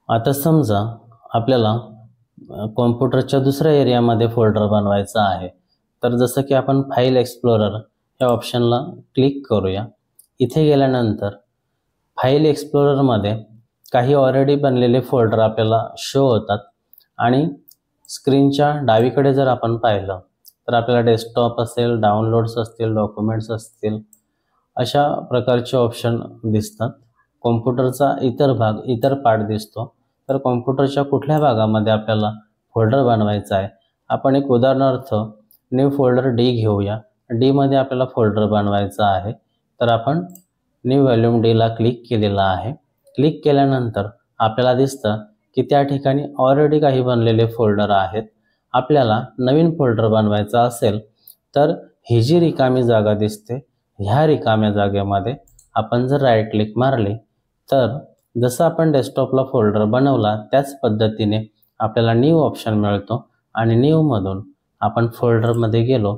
आता समजा आपल्याला कॉम्प्युटरच्या दुसऱ्या एरियामध्ये फोल्डर बनवायचा आहे, तर जसं की आपण फाईल एक्सप्लोरर या ऑप्शनला क्लिक करूया। इथे गेल्यानंतर फाईल एक्सप्लोररमध्ये काही ऑलरेडी बनलेले फोल्डर आपल्याला शो होतात आणि स्क्रीनच्या डावीकडे जर आपण पाहिलं तर आपल्याला डेस्कटॉप असेल, डाउनलोड्स असतील, डॉक्युमेंट्स असतील, अशा प्रकारचे ऑप्शन दिसतात। कॉम्प्युटरचा इतर भाग, इतर पार्ट दिसतो। तर कॉम्प्युटरच्या कुठल्या भागामध्ये आपल्याला फोल्डर बनवायचा आहे, आपण एक उदाहरणार्थ न्यू फोल्डर डी घेऊया। डी मध्ये आपल्याला फोल्डर बनवायचा आहे, तर आपण न्यू व्हॉल्यूम डी ला क्लिक केलेला आहे। क्लिक केल्यानंतर आपल्याला दिसतं की त्या ठिकाणी ऑलरेडी काही बनलेले फोल्डर आहेत। आपल्याला नवीन फोल्डर बनवायचा असेल तर ही जी रिकामी जागा दिसते, ह्या रिकाम्या जागेमध्ये आपण जर राईट क्लिक मारले तर जसं आपण डेस्कटॉपला फोल्डर बनवला त्याच पद्धतीने आपल्याला न्यू ऑप्शन मिळतो आणि न्यू मधून आपण फोल्डरमध्ये गेलो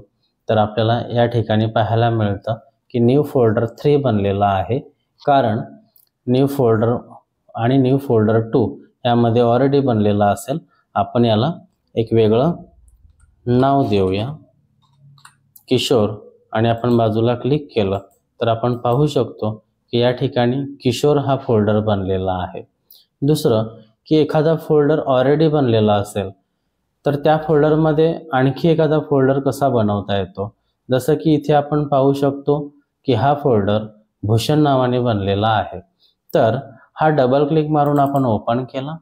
तर आपल्याला या ठिकाणी पाहायला मिळतं की न्यू फोल्डर 3 बनलेला आहे, कारण न्यू फोल्डर आणि न्यू फोल्डर 2 यामध्ये ऑलरेडी बनलेला असेल। आपण याला एक वेगळं नाव देऊया, किशोर, आणि आपण बाजूला क्लिक केलं तर आपण पाहू शकतो की या ठिकाणी किशोर हा फोल्डर बनलेला आहे। दुसरं की एखादा फोल्डर ऑलरेडी बनलेला असेल तर त्या फोल्डरमध्ये आणखी एखादा फोल्डर कसा बनवता येतो, जसं की इथे आपण पाहू शकतो की हा फोल्डर भूषण नावाने बनलेला आहे। तर हा डबल क्लिक मारून आपण ओपन केला।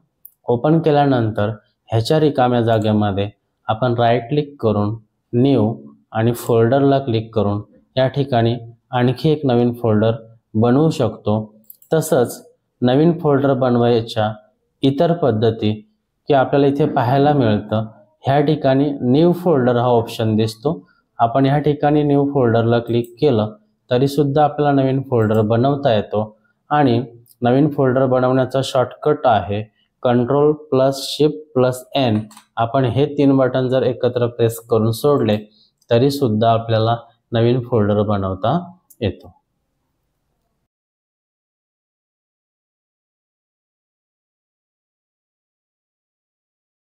ओपन केल्यानंतर ह्याच्या रिकाम्या जागेमध्ये आपण राईट क्लिक करून न्यू आणि फोल्डरला क्लिक करून या ठिकाणी आणखी एक नवीन फोल्डर बनवू शकतो। तसंच नवीन फोल्डर बनवायच्या इतर पद्धती की आपल्याला इथे पाहायला मिळतं, ह्या ठिकाणी न्यू फोल्डर हा ऑप्शन दिसतो। आपण ह्या ठिकाणी न्यू फोल्डरला क्लिक केलं तरी सुद्धा आपल्याला नवीन फोल्डर बनवता येतो आणि नवीन फोल्डर बनवण्याचा शॉर्टकट आहे Ctrl+Shift+N। आपण हे 3 बटन जर एकत्र प्रेस करून सोडले तरी सुद्धा आपल्याला नवीन फोल्डर बनवता येतो।